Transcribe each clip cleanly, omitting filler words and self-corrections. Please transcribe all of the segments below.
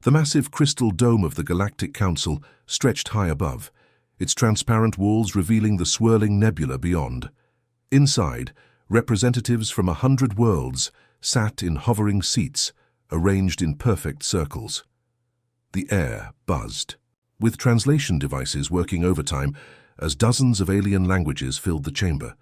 The massive crystal dome of the Galactic Council stretched high above, its transparent walls revealing the swirling nebula beyond. Inside, representatives from 100 worlds sat in hovering seats, arranged in perfect circles. The air buzzed, with translation devices working overtime as dozens of alien languages filled the chamber.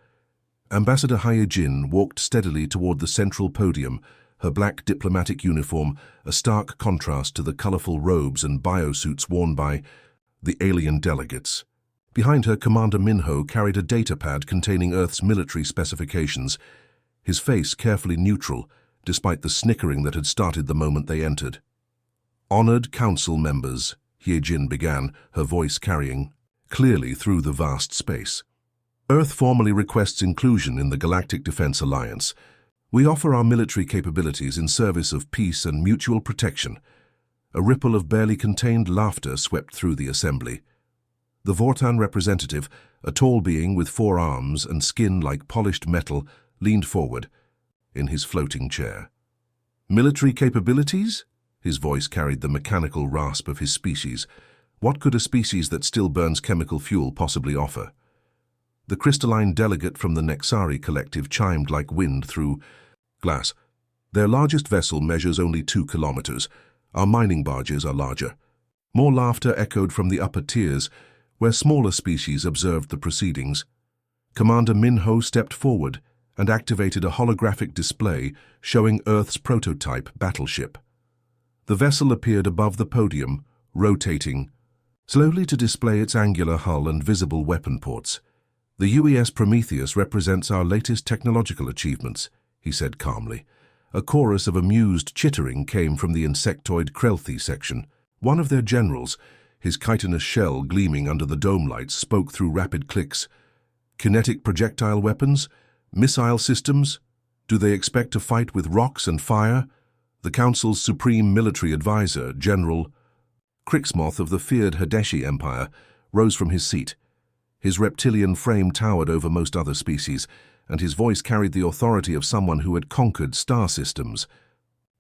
Ambassador Hyejin walked steadily toward the central podium, her black diplomatic uniform a stark contrast to the colorful robes and biosuits worn by the alien delegates. Behind her, Commander Minho carried a datapad containing Earth's military specifications, his face carefully neutral, despite the snickering that had started the moment they entered. "Honored Council members," Hyejin began, her voice carrying clearly through the vast space. "Earth formally requests inclusion in the Galactic Defense Alliance. We offer our military capabilities in service of peace and mutual protection." A ripple of barely contained laughter swept through the assembly. The Vortan representative, a tall being with 4 arms and skin like polished metal, leaned forward in his floating chair. "Military capabilities?" His voice carried the mechanical rasp of his species. What could a species that still burns chemical fuel possibly offer? The crystalline delegate from the Nexari collective chimed like wind through glass. "Their largest vessel measures only 2 kilometers. Our mining barges are larger." More laughter echoed from the upper tiers, where smaller species observed the proceedings. Commander Minho stepped forward and activated a holographic display showing Earth's prototype Battleship. The vessel appeared above the podium, rotating slowly to display its angular hull and visible weapon ports. "The UES Prometheus represents our latest technological achievements," he said calmly. A chorus of amused chittering came from the insectoid Krelthi section. One of their generals, his chitinous shell gleaming under the dome lights, spoke through rapid clicks. "Kinetic projectile weapons? Missile systems? Do they expect to fight with rocks and fire?" The Council's supreme military advisor, General Crixmoth of the feared Hadeshi Empire, rose from his seat. His reptilian frame towered over most other species, and his voice carried the authority of someone who had conquered star systems.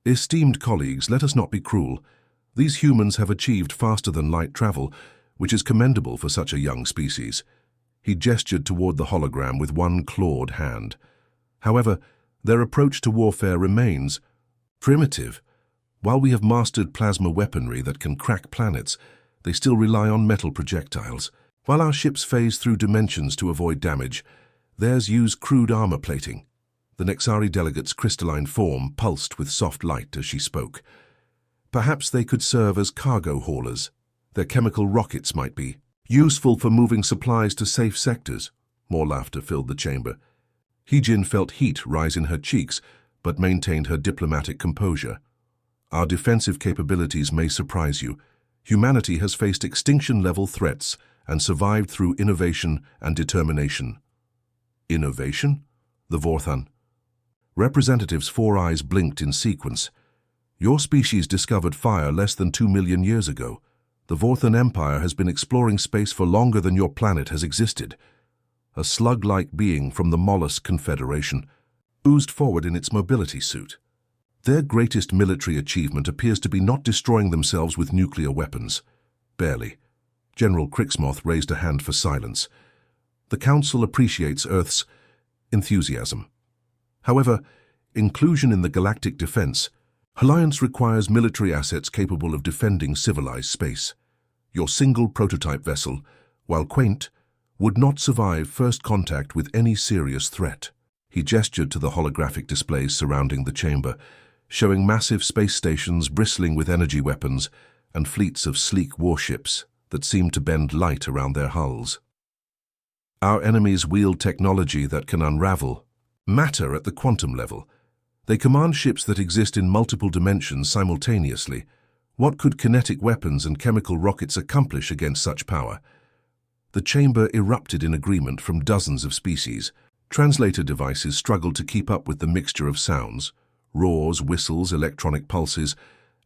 "Esteemed colleagues, let us not be cruel. These humans have achieved faster-than-light travel, which is commendable for such a young species." He gestured toward the hologram with one clawed hand. "However, their approach to warfare remains primitive. While we have mastered plasma weaponry that can crack planets, they still rely on metal projectiles. While our ships phase through dimensions to avoid damage, theirs use crude armor plating." The Nexari delegate's crystalline form pulsed with soft light as she spoke. "Perhaps they could serve as cargo haulers. Their chemical rockets might be useful for moving supplies to safe sectors." More laughter filled the chamber. Hyejin felt heat rise in her cheeks, but maintained her diplomatic composure. "Our defensive capabilities may surprise you. Humanity has faced extinction-level threats and survived through innovation and determination." "Innovation?" The Vorthan representative's 4 eyes blinked in sequence. "Your species discovered fire less than 2 million years ago. The Vorthan Empire has been exploring space for longer than your planet has existed." A slug-like being from the Mollusk Confederation oozed forward in its mobility suit. "Their greatest military achievement appears to be not destroying themselves with nuclear weapons." "Barely." General Crixmoth raised a hand for silence. "The Council appreciates Earth's enthusiasm. However, inclusion in the galactic defense alliance requires military assets capable of defending civilized space. Your single prototype vessel, while quaint, would not survive first contact with any serious threat." He gestured to the holographic displays surrounding the chamber, showing massive space stations bristling with energy weapons and fleets of sleek warships that seemed to bend light around their hulls. "Our enemies wield technology that can unravel matter at the quantum level. They command ships that exist in multiple dimensions simultaneously. What could kinetic weapons and chemical rockets accomplish against such power?" The chamber erupted in agreement from dozens of species. Translator devices struggled to keep up with the mixture of sounds, roars, whistles, electronic pulses,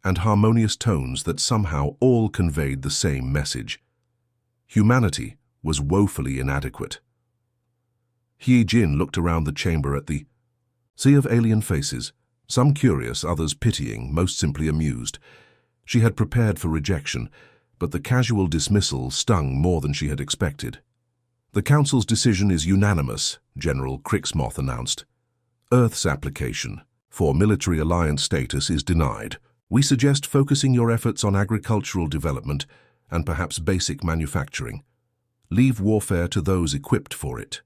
and harmonious tones that somehow all conveyed the same message. Humanity was woefully inadequate. Hyejin looked around the chamber at the sea of alien faces, some curious, others pitying, most simply amused. She had prepared for rejection, but the casual dismissal stung more than she had expected. "The Council's decision is unanimous," General Crixmoth announced. "Earth's application for military alliance status is denied. We suggest focusing your efforts on agricultural development and perhaps basic manufacturing. Leave warfare to those equipped for it."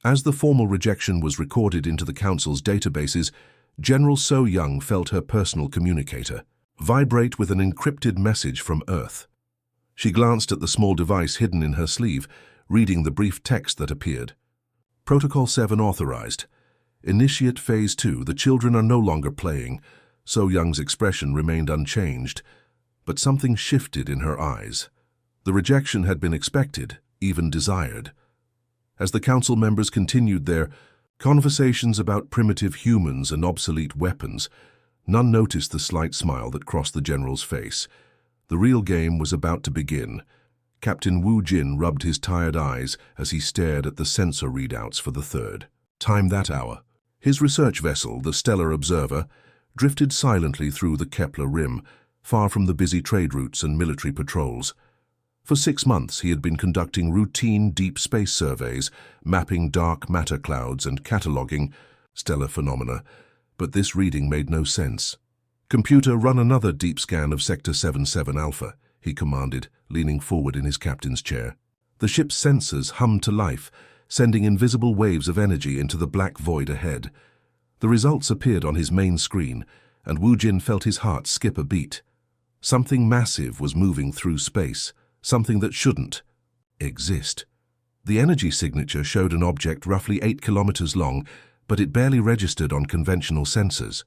As the formal rejection was recorded into the Council's databases, General So Young felt her personal communicator vibrate with an encrypted message from Earth. She glanced at the small device hidden in her sleeve, reading the brief text that appeared. "Protocol 7 authorized. Initiate Phase 2. The children are no longer playing." So Young's expression remained unchanged, but something shifted in her eyes. The rejection had been expected, even desired. As the Council members continued their conversations about primitive humans and obsolete weapons, none noticed the slight smile that crossed the General's face. The real game was about to begin. Captain Wu Jin rubbed his tired eyes as he stared at the sensor readouts for the third time that hour. His research vessel, the Stellar Observer, drifted silently through the Kepler rim, far from the busy trade routes and military patrols. For 6 months he had been conducting routine deep space surveys, mapping dark matter clouds and cataloging stellar phenomena, but this reading made no sense. "Computer, run another deep scan of Sector 77 Alpha," he commanded, leaning forward in his captain's chair. The ship's sensors hummed to life, sending invisible waves of energy into the black void ahead. The results appeared on his main screen, and Wu Jin felt his heart skip a beat. Something massive was moving through space, something that shouldn't exist. The energy signature showed an object roughly 8 kilometers long, but it barely registered on conventional sensors.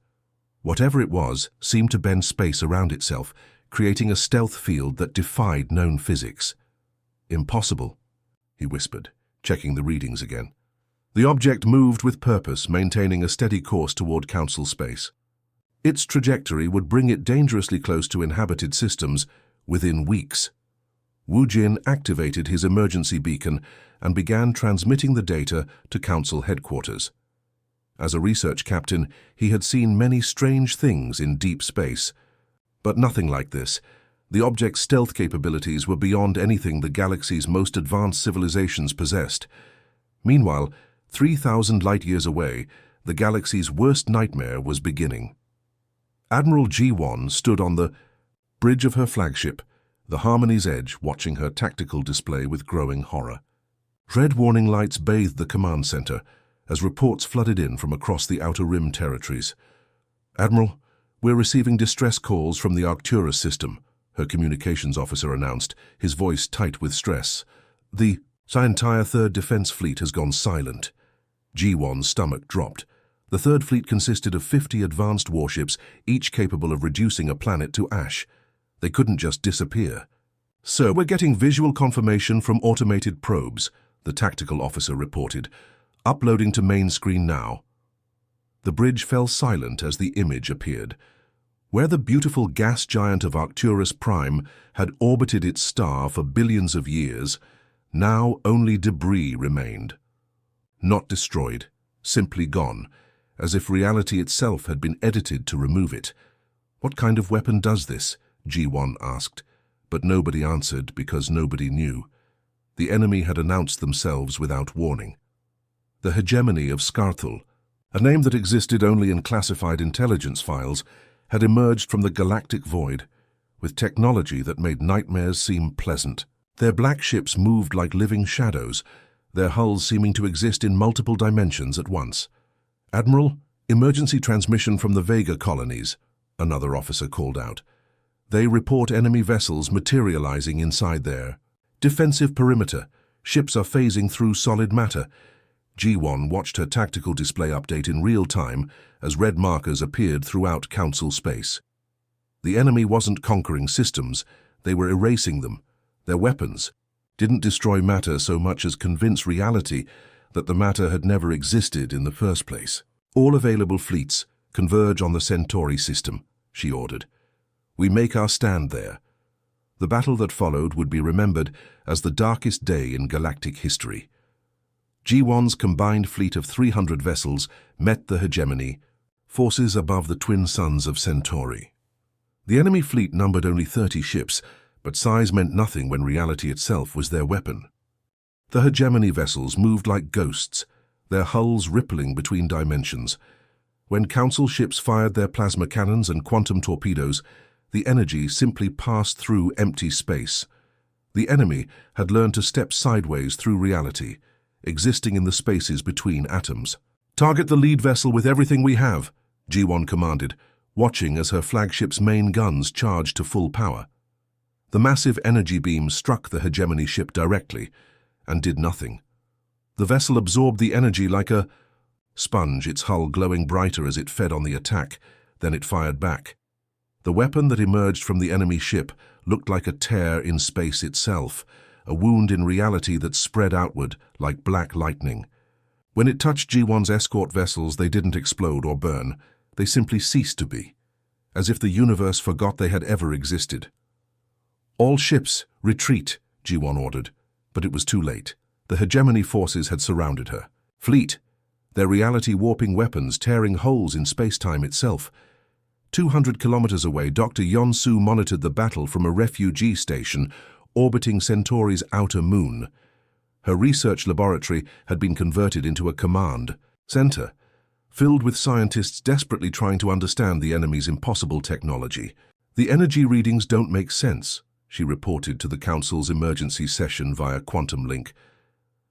Whatever it was seemed to bend space around itself, creating a stealth field that defied known physics. "Impossible," he whispered, checking the readings again. The object moved with purpose, maintaining a steady course toward Council space. Its trajectory would bring it dangerously close to inhabited systems within weeks. Wu Jin activated his emergency beacon and began transmitting the data to Council headquarters. As a research captain, he had seen many strange things in deep space, but nothing like this. The object's stealth capabilities were beyond anything the galaxy's most advanced civilizations possessed. Meanwhile, 3,000 light-years away, the galaxy's worst nightmare was beginning. Admiral Ji-won stood on the bridge of her flagship, the Harmony's Edge, watching her tactical display with growing horror. Red warning lights bathed the command center as reports flooded in from across the Outer Rim territories. "Admiral, we're receiving distress calls from the Arcturus system," her communications officer announced, his voice tight with stress. "The entire Third Defense Fleet has gone silent." Ji-won's stomach dropped. The Third Fleet consisted of 50 advanced warships, each capable of reducing a planet to ash. They couldn't just disappear. "Sir, we're getting visual confirmation from automated probes," the tactical officer reported. "Uploading to main screen now." The bridge fell silent as the image appeared. Where the beautiful gas giant of Arcturus Prime had orbited its star for billions of years, now only debris remained. Not destroyed, simply gone, as if reality itself had been edited to remove it. "What kind of weapon does this?" Ji-won asked, but nobody answered because nobody knew. The enemy had announced themselves without warning. The hegemony of Skarthul, a name that existed only in classified intelligence files, had emerged from the galactic void, with technology that made nightmares seem pleasant. Their black ships moved like living shadows, their hulls seeming to exist in multiple dimensions at once. "Admiral, emergency transmission from the Vega colonies," another officer called out. "They report enemy vessels materializing inside their defensive perimeter. Ships are phasing through solid matter." Ji-won watched her tactical display update in real time as red markers appeared throughout Council space. The enemy wasn't conquering systems, they were erasing them. Their weapons didn't destroy matter so much as convince reality that the matter had never existed in the first place. "All available fleets converge on the Centauri system," she ordered. "We make our stand there." The battle that followed would be remembered as the darkest day in galactic history. Ji-won's combined fleet of 300 vessels met the hegemony, forces above the twin suns of Centauri. The enemy fleet numbered only 30 ships, but size meant nothing when reality itself was their weapon. The hegemony vessels moved like ghosts, their hulls rippling between dimensions. When Council ships fired their plasma cannons and quantum torpedoes, the energy simply passed through empty space. The enemy had learned to step sideways through reality, existing in the spaces between atoms. "Target the lead vessel with everything we have," G1 commanded, watching as her flagship's main guns charged to full power. The massive energy beam struck the hegemony ship directly and did nothing. The vessel absorbed the energy like a sponge, its hull glowing brighter as it fed on the attack. Then it fired back. The weapon that emerged from the enemy ship looked like a tear in space itself, a wound in reality that spread outward like black lightning. When it touched G1's escort vessels, they didn't explode or burn. They simply ceased to be, as if the universe forgot they had ever existed. "All ships, retreat," G1 ordered, but it was too late. The hegemony forces had surrounded her. "Fleet," their reality-warping weapons tearing holes in space-time itself. 200 kilometers away, Dr. Yonsu monitored the battle from a refugee station orbiting Centauri's outer moon. Her research laboratory had been converted into a command center, filled with scientists desperately trying to understand the enemy's impossible technology. "The energy readings don't make sense," she reported to the Council's emergency session via quantum link.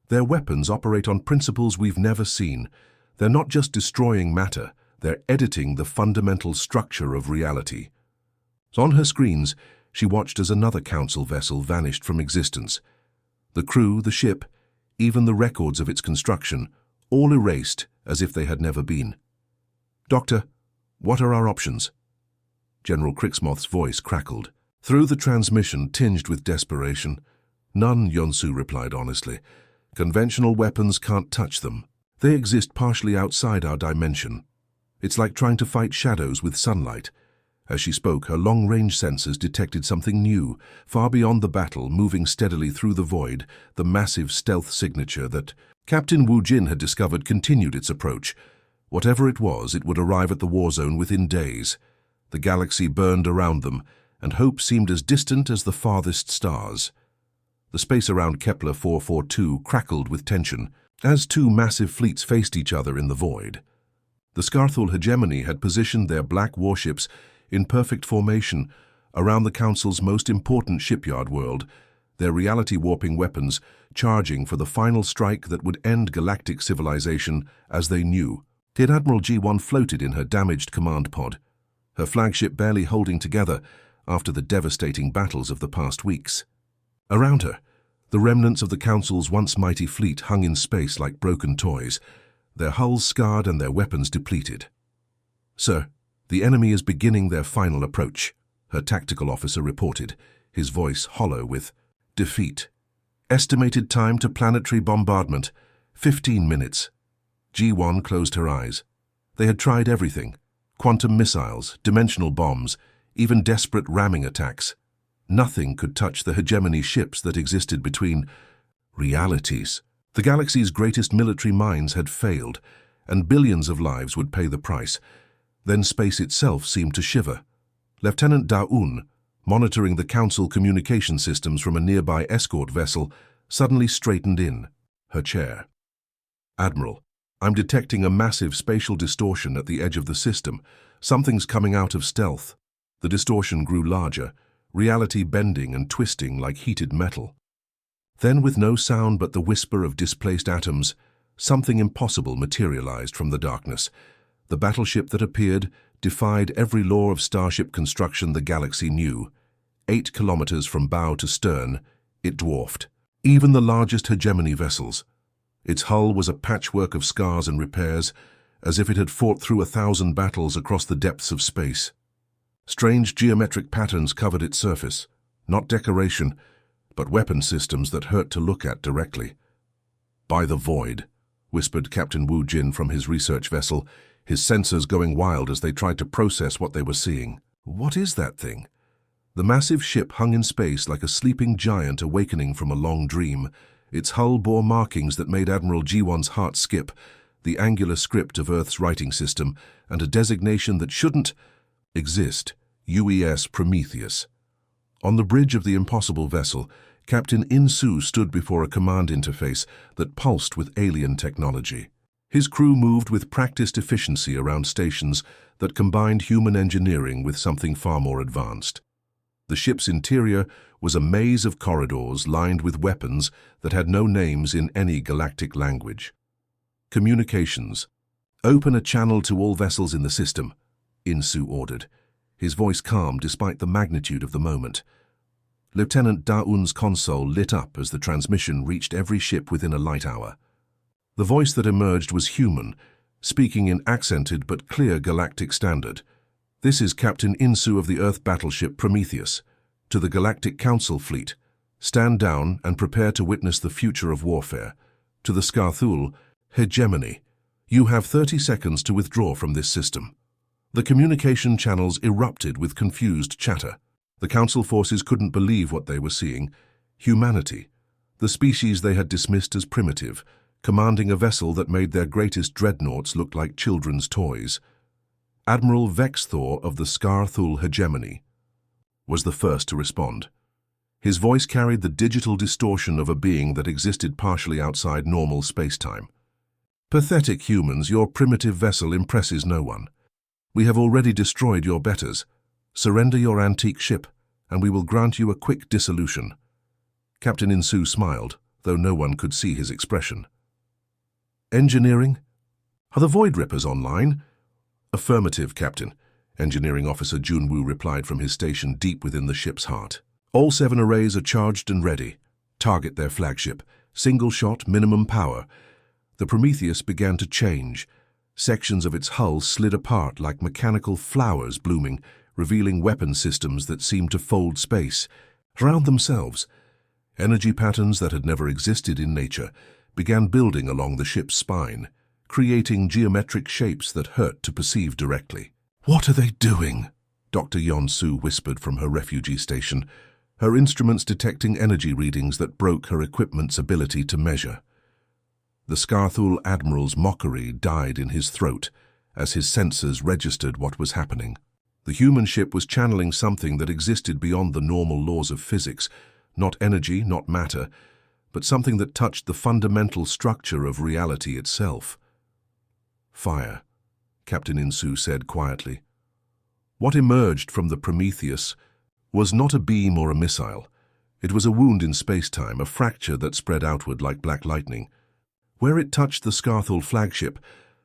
"Their weapons operate on principles we've never seen. They're not just destroying matter, they're editing the fundamental structure of reality." On her screens, she watched as another Council vessel vanished from existence. The crew, the ship, even the records of its construction, all erased as if they had never been. "Doctor, what are our options?" General Crixmoth's voice crackled, through the transmission tinged with desperation. "None," Yonsu replied honestly. "Conventional weapons can't touch them. They exist partially outside our dimension. It's like trying to fight shadows with sunlight." As she spoke, her long-range sensors detected something new, far beyond the battle, moving steadily through the void. The massive stealth signature that Captain Wu Jin had discovered continued its approach. Whatever it was, it would arrive at the war zone within days. The galaxy burned around them, and hope seemed as distant as the farthest stars. The space around Kepler 442 crackled with tension, as two massive fleets faced each other in the void. The Scarthul hegemony had positioned their black warships in perfect formation around the Council's most important shipyard world, their reality-warping weapons charging for the final strike that would end galactic civilization as they knew. Did Admiral G1 floated in her damaged command pod, her flagship barely holding together after the devastating battles of the past weeks. Around her, the remnants of the Council's once mighty fleet hung in space like broken toys, their hulls scarred and their weapons depleted. "Sir, the enemy is beginning their final approach," her tactical officer reported, his voice hollow with defeat. "Estimated time to planetary bombardment, 15 minutes. G1 closed her eyes. They had tried everything: quantum missiles, dimensional bombs, even desperate ramming attacks. Nothing could touch the hegemony ships that existed between realities. The galaxy's greatest military minds had failed, and billions of lives would pay the price. Then space itself seemed to shiver. Lieutenant Daun, monitoring the Council communication systems from a nearby escort vessel, suddenly straightened in her chair. "Admiral, I'm detecting a massive spatial distortion at the edge of the system. Something's coming out of stealth." The distortion grew larger, reality bending and twisting like heated metal. Then, with no sound but the whisper of displaced atoms, something impossible materialized from the darkness. The battleship that appeared defied every law of starship construction the galaxy knew. 8 kilometers from bow to stern, it dwarfed even the largest hegemony vessels. Its hull was a patchwork of scars and repairs, as if it had fought through 1,000 battles across the depths of space. Strange geometric patterns covered its surface, not decoration, but weapon systems that hurt to look at directly. "By the void," whispered Captain Wu Jin from his research vessel, his sensors going wild as they tried to process what they were seeing. "What is that thing?" The massive ship hung in space like a sleeping giant awakening from a long dream. Its hull bore markings that made Admiral G1's heart skip, the angular script of Earth's writing system, and a designation that shouldn't exist, UES Prometheus. On the bridge of the impossible vessel, Captain In-Soo stood before a command interface that pulsed with alien technology. His crew moved with practiced efficiency around stations that combined human engineering with something far more advanced. The ship's interior was a maze of corridors lined with weapons that had no names in any galactic language. Communications. "Open a channel to all vessels in the system," In-Soo ordered, his voice calm despite the magnitude of the moment. Lieutenant Da-Un's console lit up as the transmission reached every ship within a light hour. The voice that emerged was human, speaking in accented but clear galactic standard. "This is Captain In-Soo of the Earth battleship Prometheus. To the Galactic Council fleet, stand down and prepare to witness the future of warfare. To the Scarthul hegemony, you have 30 seconds to withdraw from this system." The communication channels erupted with confused chatter. The Council forces couldn't believe what they were seeing. Humanity, the species they had dismissed as primitive, commanding a vessel that made their greatest dreadnoughts look like children's toys. Admiral Vexthor of the Scarthul hegemony was the first to respond. His voice carried the digital distortion of a being that existed partially outside normal space-time. "Pathetic humans, your primitive vessel impresses no one. We have already destroyed your betters. Surrender your antique ship, and we will grant you a quick dissolution." Captain In-Soo smiled, though no one could see his expression. "Engineering? Are the Void Rippers online?" "Affirmative, Captain," Engineering Officer Junwoo replied from his station deep within the ship's heart. "All 7 arrays are charged and ready. Target their flagship. Single shot, minimum power." The Prometheus began to change. Sections of its hull slid apart like mechanical flowers blooming, revealing weapon systems that seemed to fold space around themselves. Energy patterns that had never existed in nature began building along the ship's spine, creating geometric shapes that hurt to perceive directly. "What are they doing?" Dr. Yeon-Soo whispered from her refugee station, her instruments detecting energy readings that broke her equipment's ability to measure. The Scarthul Admiral's mockery died in his throat as his sensors registered what was happening. The human ship was channeling something that existed beyond the normal laws of physics, not energy, not matter, but something that touched the fundamental structure of reality itself. "Fire," Captain In-Soo said quietly. What emerged from the Prometheus was not a beam or a missile. It was a wound in space-time, a fracture that spread outward like black lightning. Where it touched the Scarthul flagship,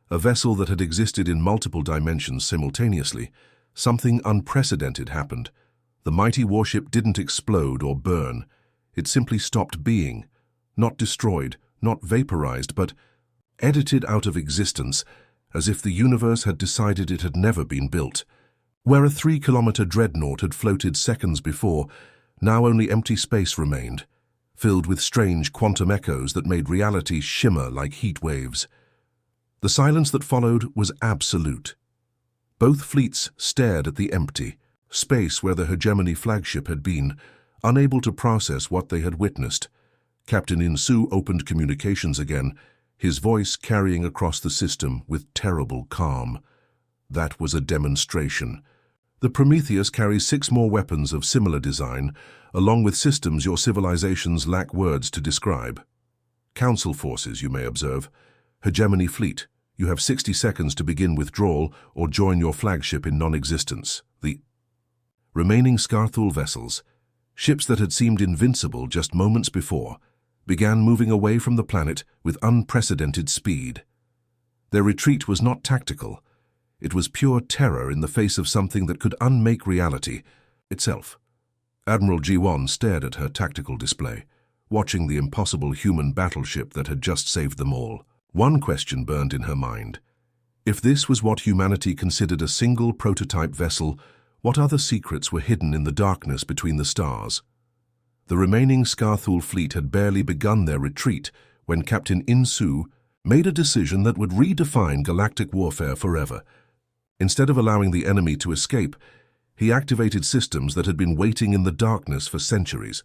a vessel that had existed in multiple dimensions simultaneously, something unprecedented happened. The mighty warship didn't explode or burn. It simply stopped being, not destroyed, not vaporized, but edited out of existence, as if the universe had decided it had never been built. Where a 3-kilometer dreadnought had floated seconds before, now only empty space remained, filled with strange quantum echoes that made reality shimmer like heat waves. The silence that followed was absolute. Both fleets stared at the empty space where the hegemony flagship had been, unable to process what they had witnessed. Captain In-Soo opened communications again, his voice carrying across the system with terrible calm. "That was a demonstration. The Prometheus carries 6 more weapons of similar design, along with systems your civilizations lack words to describe. Council forces, you may observe. Hegemony fleet, you have 60 seconds to begin withdrawal or join your flagship in non-existence." The remaining Scarthul vessels, ships that had seemed invincible just moments before, began moving away from the planet with unprecedented speed. Their retreat was not tactical. It was pure terror in the face of something that could unmake reality itself. Admiral Ji-won stared at her tactical display, watching the impossible human battleship that had just saved them all. One question burned in her mind. If this was what humanity considered a single prototype vessel, what other secrets were hidden in the darkness between the stars? The remaining Scarthul fleet had barely begun their retreat when Captain In-Soo made a decision that would redefine galactic warfare forever. Instead of allowing the enemy to escape, he activated systems that had been waiting in the darkness for centuries.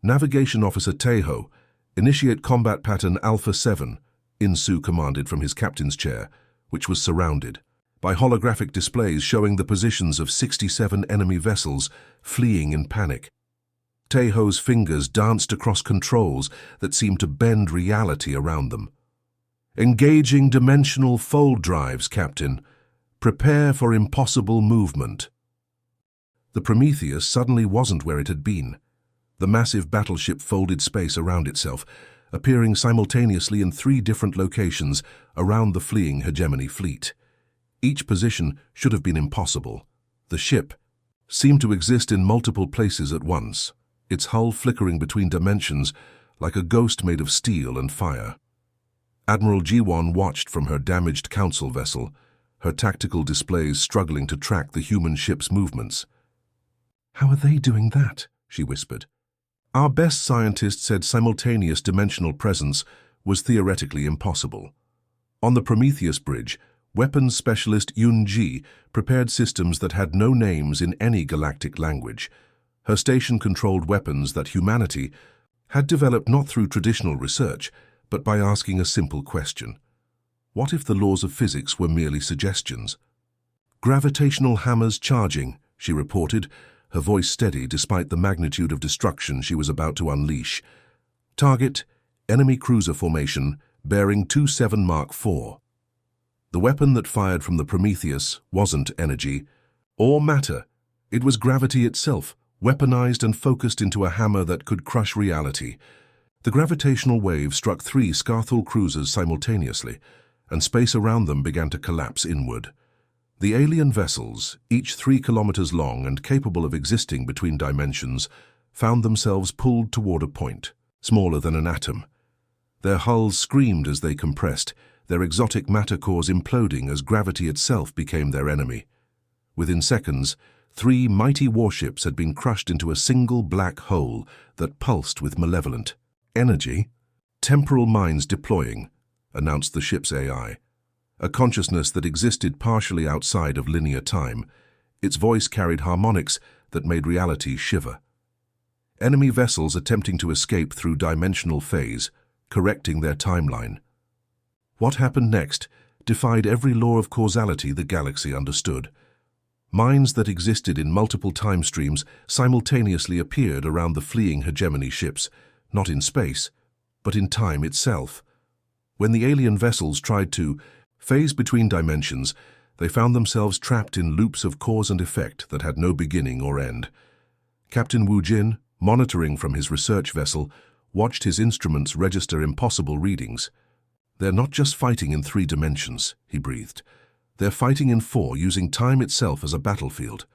Navigation Officer Taeho, initiate combat pattern Alpha 7, In-Soo commanded from his captain's chair, which was surrounded. by holographic displays showing the positions of 67 enemy vessels fleeing in panic. Tejo's fingers danced across controls that seemed to bend reality around them. "Engaging dimensional fold drives, Captain. Prepare for impossible movement." The Prometheus suddenly wasn't where it had been. The massive battleship folded space around itself, appearing simultaneously in 3 different locations around the fleeing hegemony fleet. Each position should have been impossible. The ship seemed to exist in multiple places at once, its hull flickering between dimensions like a ghost made of steel and fire. Admiral Jiwon watched from her damaged council vessel, her tactical displays struggling to track the human ship's movements. "How are they doing that?" she whispered. "Our best scientists said simultaneous dimensional presence was theoretically impossible." On the Prometheus bridge, weapons specialist Yun-ji prepared systems that had no names in any galactic language. Her station controlled weapons that humanity had developed not through traditional research, but by asking a simple question. What if the laws of physics were merely suggestions? "Gravitational hammers charging," she reported, her voice steady despite the magnitude of destruction she was about to unleash. "Target, enemy cruiser formation, bearing 27 Mark IV. The weapon that fired from the Prometheus wasn't energy or matter. It was gravity itself, weaponized and focused into a hammer that could crush reality. The gravitational wave struck 3 Scarthul cruisers simultaneously, and space around them began to collapse inward. The alien vessels, each 3 kilometers long and capable of existing between dimensions, found themselves pulled toward a point, smaller than an atom. Their hulls screamed as they compressed, their exotic matter cores imploding as gravity itself became their enemy. Within seconds, 3 mighty warships had been crushed into a single black hole that pulsed with malevolent energy. "Temporal minds deploying," announced the ship's AI. A consciousness that existed partially outside of linear time. Its voice carried harmonics that made reality shiver. Enemy vessels attempting to escape through dimensional phase, correcting their timeline. What happened next defied every law of causality the galaxy understood. Minds that existed in multiple time streams simultaneously appeared around the fleeing hegemony ships, not in space, but in time itself. When the alien vessels tried to phase between dimensions, they found themselves trapped in loops of cause and effect that had no beginning or end. Captain Wu Jin, monitoring from his research vessel, watched his instruments register impossible readings. "They're not just fighting in 3 dimensions," he breathed. "They're fighting in 4, using time itself as a battlefield."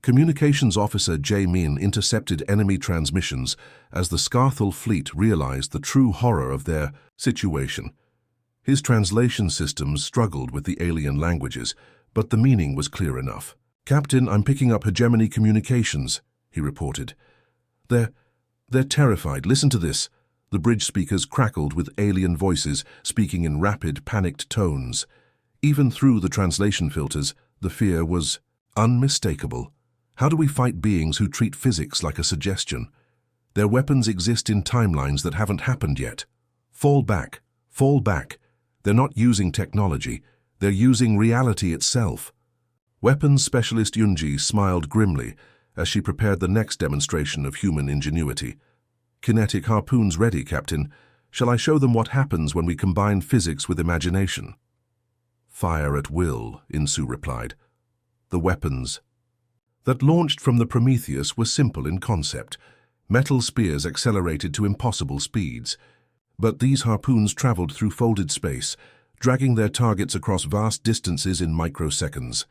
Communications officer Jae Min intercepted enemy transmissions as the Scarthul fleet realized the true horror of their situation. His translation systems struggled with the alien languages, but the meaning was clear enough. "Captain, I'm picking up hegemony communications," he reported. They're terrified. Listen to this." The bridge speakers crackled with alien voices, speaking in rapid, panicked tones. Even through the translation filters, the fear was unmistakable. "How do we fight beings who treat physics like a suggestion? Their weapons exist in timelines that haven't happened yet. Fall back, fall back. They're not using technology, they're using reality itself." Weapons specialist Yunji smiled grimly as she prepared the next demonstration of human ingenuity. "Kinetic harpoons ready, Captain. Shall I show them what happens when we combine physics with imagination?" "Fire at will," Insu replied. The weapons that launched from the Prometheus were simple in concept. Metal spears accelerated to impossible speeds. But these harpoons traveled through folded space, dragging their targets across vast distances in microseconds.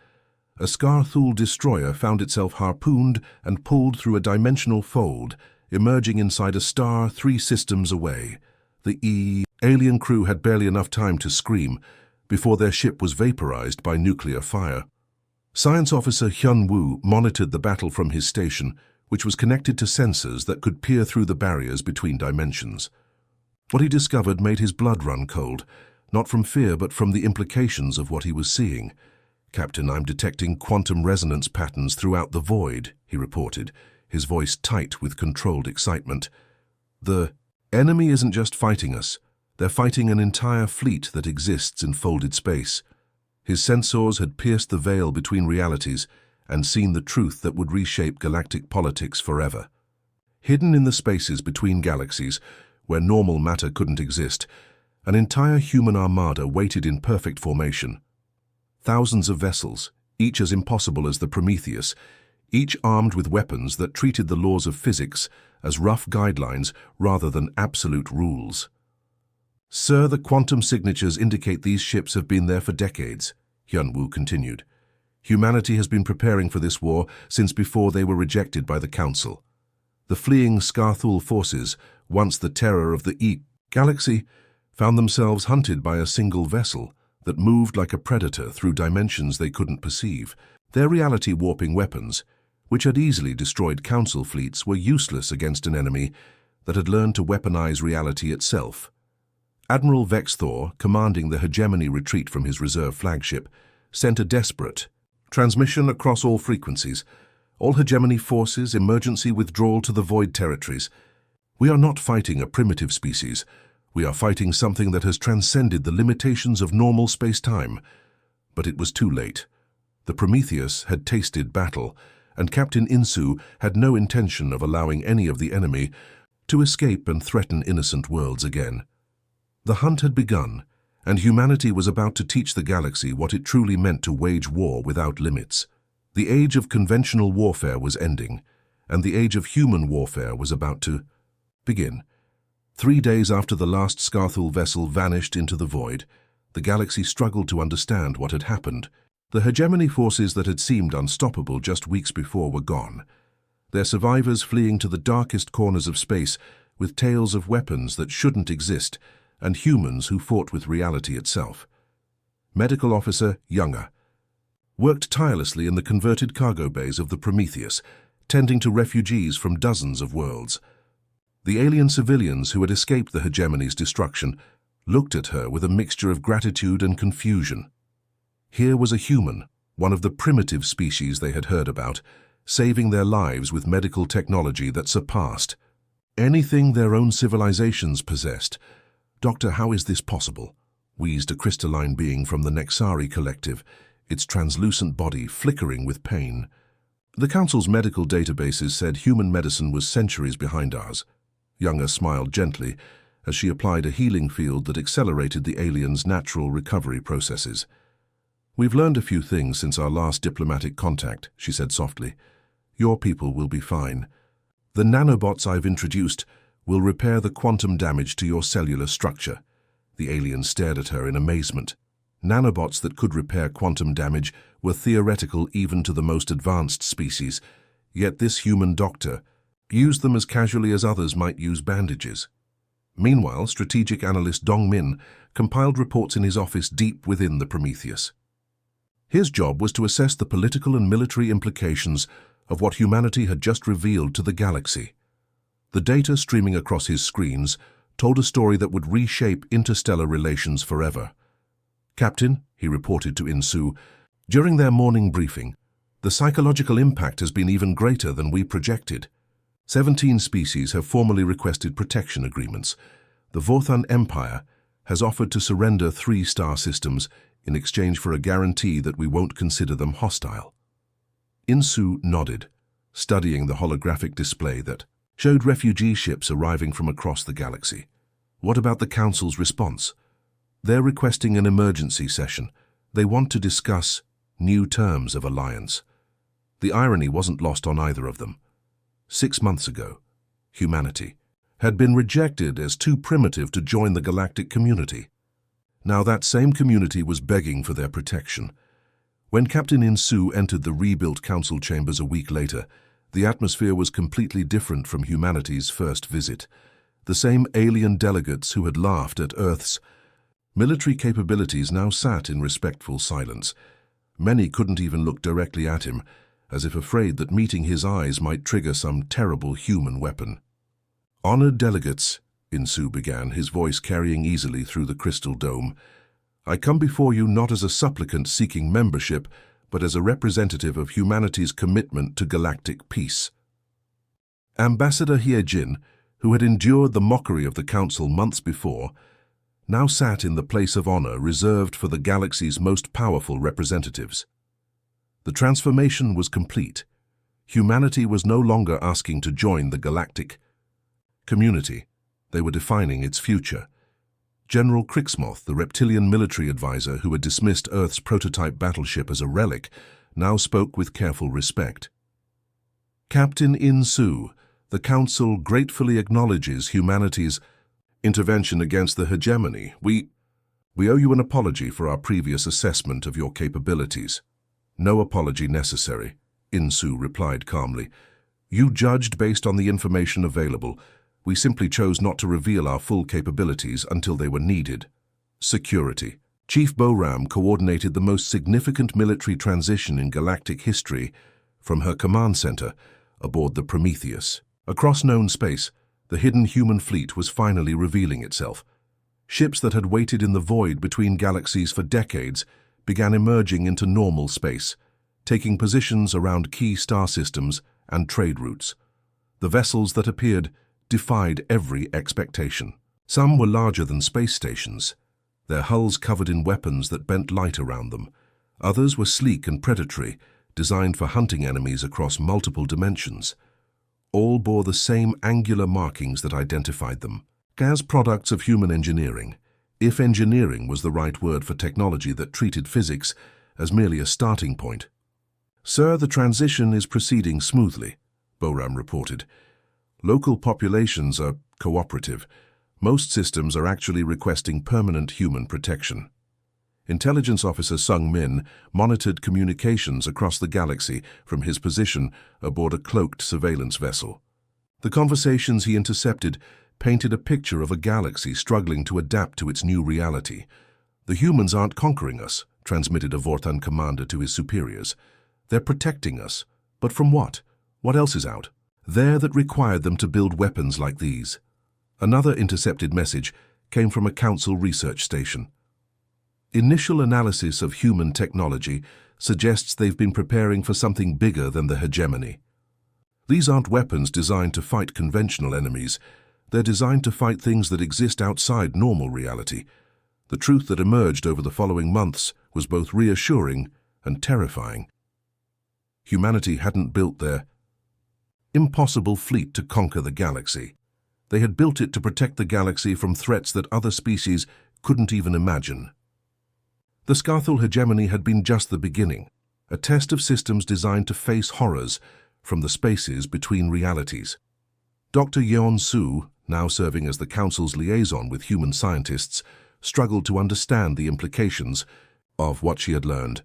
A Scarthul destroyer found itself harpooned and pulled through a dimensional fold, emerging inside a star 3 systems away. The alien crew had barely enough time to scream before their ship was vaporized by nuclear fire. Science officer Hyun Woo monitored the battle from his station, which was connected to sensors that could peer through the barriers between dimensions. What he discovered made his blood run cold, not from fear but from the implications of what he was seeing. "Captain, I'm detecting quantum resonance patterns throughout the void," he reported, his voice tight with controlled excitement. "The enemy isn't just fighting us, they're fighting an entire fleet that exists in folded space." His sensors had pierced the veil between realities and seen the truth that would reshape galactic politics forever. Hidden in the spaces between galaxies, where normal matter couldn't exist, an entire human armada waited in perfect formation. Thousands of vessels, each as impossible as the Prometheus, each armed with weapons that treated the laws of physics as rough guidelines rather than absolute rules. "Sir, the quantum signatures indicate these ships have been there for decades," Hyunwoo continued. "Humanity has been preparing for this war since before they were rejected by the Council. The fleeing Scarthul forces, once the terror of the galaxy, found themselves hunted by a single vessel that moved like a predator through dimensions they couldn't perceive. Their reality-warping weapons, which had easily destroyed Council fleets, were useless against an enemy that had learned to weaponize reality itself. Admiral Vexthor, commanding the hegemony retreat from his reserve flagship, sent a desperate transmission across all frequencies. All hegemony forces, emergency withdrawal to the void territories. We are not fighting a primitive species. We are fighting something that has transcended the limitations of normal space-time. But it was too late. The Prometheus had tasted battle, and Captain Insu had no intention of allowing any of the enemy to escape and threaten innocent worlds again. The hunt had begun, and humanity was about to teach the galaxy what it truly meant to wage war without limits. The age of conventional warfare was ending, and the age of human warfare was about to begin. 3 days after the last Scarthul vessel vanished into the void, the galaxy struggled to understand what had happened. The hegemony forces that had seemed unstoppable just weeks before were gone, their survivors fleeing to the darkest corners of space with tales of weapons that shouldn't exist and humans who fought with reality itself. Medical Officer Younger worked tirelessly in the converted cargo bays of the Prometheus, tending to refugees from dozens of worlds. The alien civilians who had escaped the hegemony's destruction looked at her with a mixture of gratitude and confusion. Here was a human, one of the primitive species they had heard about, saving their lives with medical technology that surpassed anything their own civilizations possessed. "Doctor, how is this possible?" wheezed a crystalline being from the Nexari collective, its translucent body flickering with pain. The Council's medical databases said human medicine was centuries behind ours. Younger smiled gently as she applied a healing field that accelerated the alien's natural recovery processes. "We've learned a few things since our last diplomatic contact," she said softly. "Your people will be fine. The nanobots I've introduced will repair the quantum damage to your cellular structure." The alien stared at her in amazement. Nanobots that could repair quantum damage were theoretical even to the most advanced species, yet this human doctor used them as casually as others might use bandages. Meanwhile, strategic analyst Dong Min compiled reports in his office deep within the Prometheus. His job was to assess the political and military implications of what humanity had just revealed to the galaxy. The data streaming across his screens told a story that would reshape interstellar relations forever. "Captain," he reported to Insu, during their morning briefing, "the psychological impact has been even greater than we projected. 17 species have formally requested protection agreements. The Vorthon Empire has offered to surrender 3 star systems in exchange for a guarantee that we won't consider them hostile." Insu nodded, studying the holographic display that showed refugee ships arriving from across the galaxy. "What about the Council's response?" "They're requesting an emergency session. They want to discuss new terms of alliance." The irony wasn't lost on either of them. 6 months ago, humanity had been rejected as too primitive to join the galactic community. Now that same community was begging for their protection. When Captain Insu entered the rebuilt council chambers a week later, the atmosphere was completely different from humanity's first visit. The same alien delegates who had laughed at Earth's military capabilities now sat in respectful silence. Many couldn't even look directly at him, as if afraid that meeting his eyes might trigger some terrible human weapon. "Honored delegates," Insu began, his voice carrying easily through the crystal dome, "I come before you not as a supplicant seeking membership, but as a representative of humanity's commitment to galactic peace." Ambassador Hiejin, who had endured the mockery of the Council months before, now sat in the place of honor reserved for the galaxy's most powerful representatives. The transformation was complete. Humanity was no longer asking to join the galactic community. They were defining its future. General Crixmoth, the reptilian military advisor who had dismissed Earth's prototype battleship as a relic, now spoke with careful respect. Captain In-Su, the Council gratefully acknowledges humanity's intervention against the hegemony. We owe you an apology for our previous assessment of your capabilities. No apology necessary, In-Su replied calmly. You judged based on the information available. We simply chose not to reveal our full capabilities until they were needed. Security. Chief Boram coordinated the most significant military transition in galactic history from her command center aboard the Prometheus. Across known space, the hidden human fleet was finally revealing itself. Ships that had waited in the void between galaxies for decades began emerging into normal space, taking positions around key star systems and trade routes. The vessels that appeared defied every expectation. Some were larger than space stations, their hulls covered in weapons that bent light around them. Others were sleek and predatory, designed for hunting enemies across multiple dimensions. All bore the same angular markings that identified them as products of human engineering, if engineering was the right word for technology that treated physics as merely a starting point. Sir, the transition is proceeding smoothly, Boram reported. Local populations are cooperative. Most systems are actually requesting permanent human protection. Intelligence Officer Sung Min monitored communications across the galaxy from his position aboard a cloaked surveillance vessel. The conversations he intercepted painted a picture of a galaxy struggling to adapt to its new reality. The humans aren't conquering us, transmitted a Vorthan commander to his superiors. They're protecting us. But from what? What else is out there that required them to build weapons like these? Another intercepted message came from a Council research station. Initial analysis of human technology suggests they've been preparing for something bigger than the hegemony. These aren't weapons designed to fight conventional enemies. They're designed to fight things that exist outside normal reality. The truth that emerged over the following months was both reassuring and terrifying. Humanity hadn't built their impossible fleet to conquer the galaxy. They had built it to protect the galaxy from threats that other species couldn't even imagine. The Scarthul hegemony had been just the beginning, a test of systems designed to face horrors from the spaces between realities. Dr. Yeon Su, now serving as the Council's liaison with human scientists, struggled to understand the implications of what she had learned.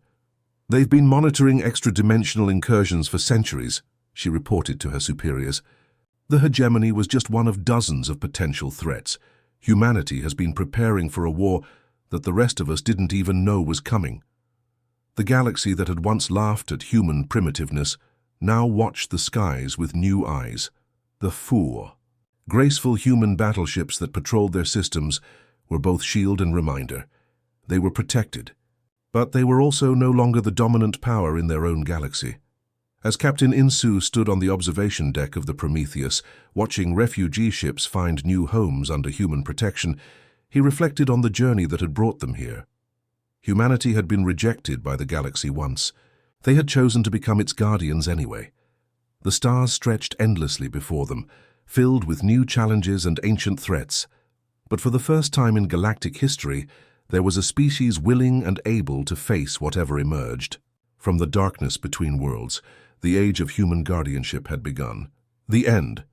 They've been monitoring extra-dimensional incursions for centuries, she reported to her superiors. The hegemony was just one of dozens of potential threats. Humanity has been preparing for a war that the rest of us didn't even know was coming. The galaxy that had once laughed at human primitiveness now watched the skies with new eyes. The Four, graceful human battleships that patrolled their systems, were both shield and reminder. They were protected, but they were also no longer the dominant power in their own galaxy. As Captain In-Su stood on the observation deck of the Prometheus, watching refugee ships find new homes under human protection, he reflected on the journey that had brought them here. Humanity had been rejected by the galaxy once. They had chosen to become its guardians anyway. The stars stretched endlessly before them, filled with new challenges and ancient threats. But for the first time in galactic history, there was a species willing and able to face whatever emerged. From the darkness between worlds, the age of human guardianship had begun. The end,